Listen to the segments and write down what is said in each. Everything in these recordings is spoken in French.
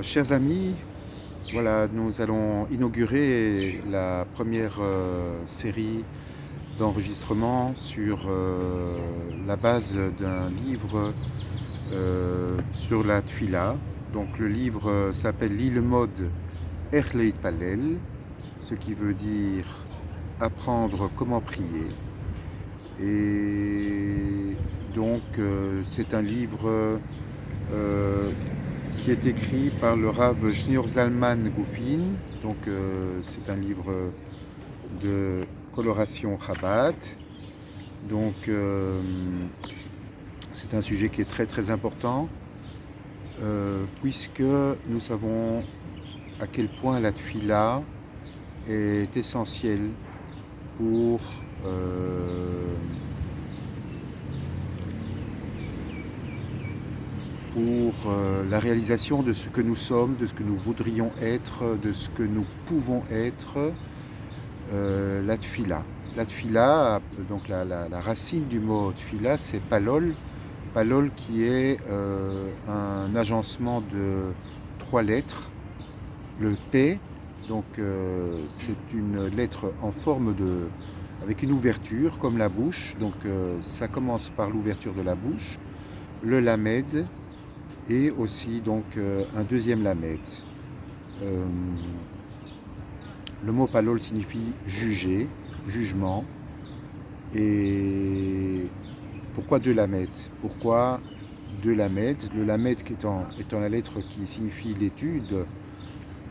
Chers amis, voilà, nous allons inaugurer la première série d'enregistrements sur la base d'un livre sur la Tfila. Donc le livre s'appelle L'Ilmod Erleit Palel, ce qui veut dire apprendre comment prier. Et donc c'est un livre qui est écrit par le Rav Shneur Zalman Goufin. Donc c'est un livre de coloration Chabad. Donc c'est un sujet qui est très très important puisque nous savons à quel point la tfila est essentielle pour la réalisation de ce que nous sommes, de ce que nous voudrions être, de ce que nous pouvons être, la tfila. La tfila, donc la racine du mot tfila, c'est palol. Palol qui est un agencement de 3 lettres. Le P, donc c'est une lettre en forme de, avec une ouverture comme la bouche. Donc ça commence par l'ouverture de la bouche. Le lamed, et aussi donc un deuxième lamet. Le mot palol signifie juger, jugement. Et pourquoi deux lamets? Pourquoi deux lamets? Le lamet étant la lettre qui signifie l'étude,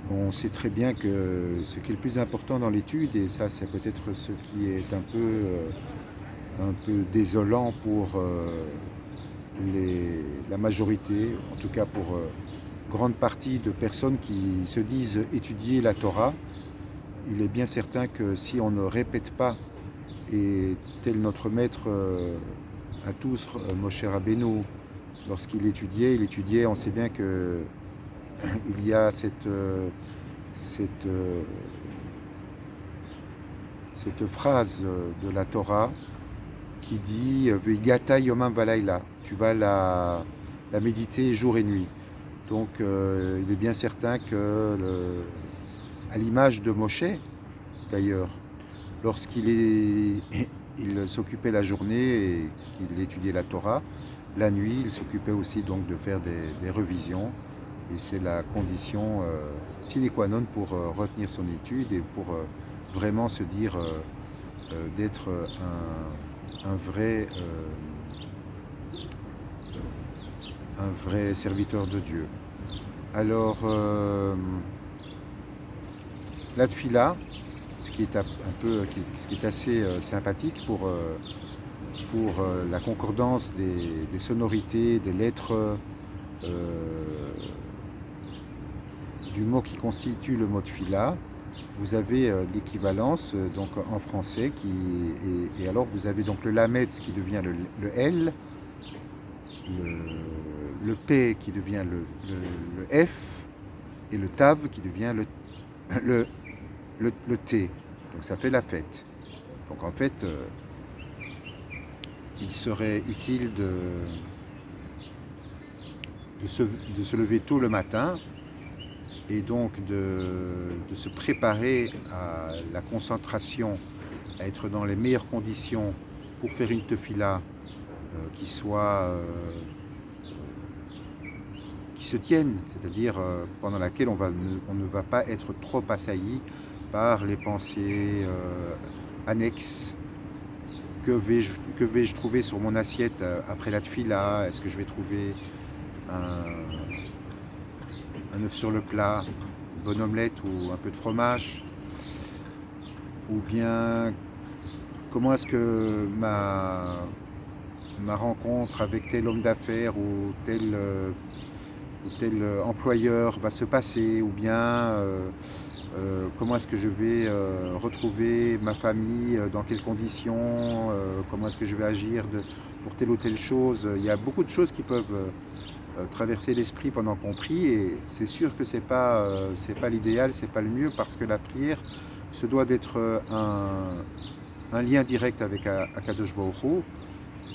on sait très bien que ce qui est le plus important dans l'étude, et ça c'est peut-être ce qui est un peu désolant pour la majorité, en tout cas pour grande partie de personnes qui se disent étudier la Torah, il est bien certain que si on ne répète pas, et tel notre maître à tous, Moshe Rabbeinu, lorsqu'il étudiait, on sait bien que il y a cette phrase de la Torah qui dit Veigata yomam valayla, tu vas la méditer jour et nuit. Donc il est bien certain que, à l'image de Moshe d'ailleurs, lorsqu'il s'occupait la journée et qu'il étudiait la Torah, la nuit il s'occupait aussi donc de faire des revisions, et c'est la condition sine qua non pour retenir son étude et pour vraiment se dire d'être un vrai serviteur de Dieu. Alors, la tfila, ce qui est assez sympathique pour la concordance des sonorités, des lettres du mot qui constitue le mot tfila, vous avez l'équivalence donc en français et alors vous avez donc le lamet qui devient le L, le P qui devient le F, et le Tav qui devient le T. Donc ça fait la fête. Donc en fait, il serait utile de se lever tôt le matin et donc de se préparer à la concentration, à être dans les meilleures conditions pour faire une tefila qui se tienne, c'est-à-dire pendant laquelle on ne va pas être trop assailli par les pensées annexes. Que vais-je trouver sur mon assiette après la tefila? Est-ce que je vais trouver un œuf sur le plat, une bonne omelette ou un peu de fromage? Ou bien comment est-ce que ma rencontre avec tel homme d'affaires ou tel employeur va se passer? Ou bien comment est-ce que je vais retrouver ma famille, dans quelles conditions, comment est-ce que je vais agir pour telle ou telle chose? Il y a beaucoup de choses qui peuvent traverser l'esprit pendant qu'on prie, et c'est sûr que c'est pas l'idéal, c'est pas le mieux, parce que la prière se doit d'être un lien direct avec Akadosh Baruch Hu,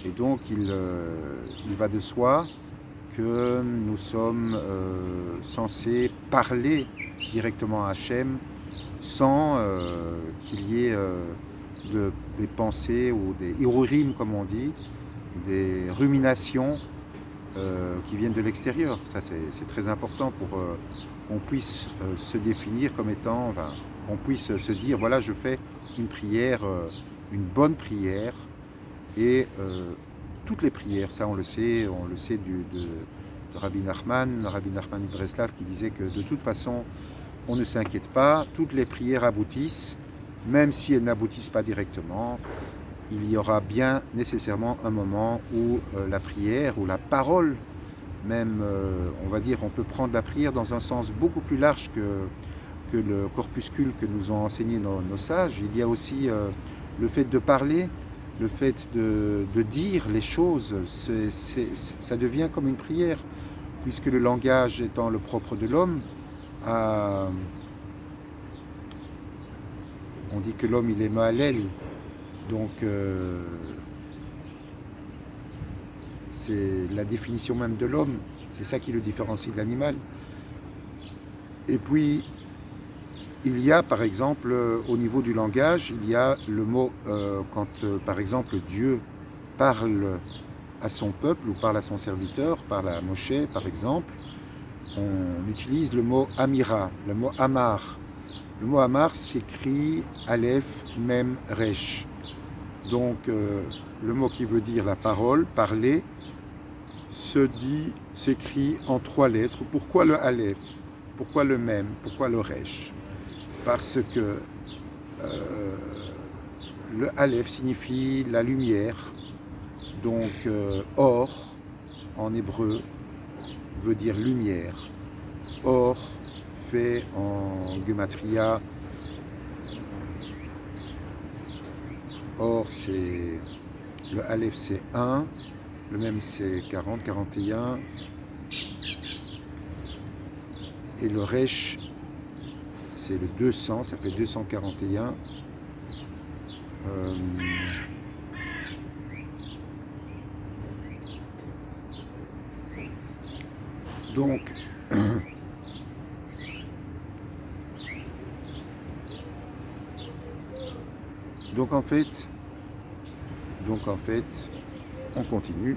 et donc il va de soi que nous sommes censés parler directement à Hachem sans qu'il y ait des pensées ou des hirurim, comme on dit, des ruminations qui viennent de l'extérieur. Ça, c'est très important pour qu'on puisse se définir comme étant, enfin, on puisse se dire, voilà, je fais une prière, une bonne prière, et toutes les prières, ça on le sait de Rabbi Nachman de Breslav, qui disait que de toute façon, on ne s'inquiète pas, toutes les prières aboutissent, même si elles n'aboutissent pas directement. Il y aura bien nécessairement un moment où la prière, ou la parole, même, on va dire, on peut prendre la prière dans un sens beaucoup plus large que le corpuscule que nous ont enseigné nos sages. Il y a aussi le fait de parler, le fait de dire les choses, ça devient comme une prière, puisque le langage étant le propre de l'homme, on dit que l'homme il est ma'alel, donc c'est la définition même de l'homme, c'est ça qui le différencie de l'animal. Et puis il y a par exemple au niveau du langage, il y a le mot quand par exemple Dieu parle à son peuple ou parle à son serviteur, parle à Moshe par exemple, on utilise le mot amira, le mot amar. Le mot amar s'écrit Aleph, Mem, Resh. Donc le mot qui veut dire la parole, parler, s'écrit en 3 lettres. Pourquoi le Aleph? Pourquoi le Mem? Pourquoi le Resh? Parce que le Aleph signifie la lumière, donc or en hébreu veut dire lumière. Or fait en gematria, or c'est le Aleph c'est 1, le même c'est 40, 41, et le Resh c'est le 200, ça fait 241. Donc en fait, on continue.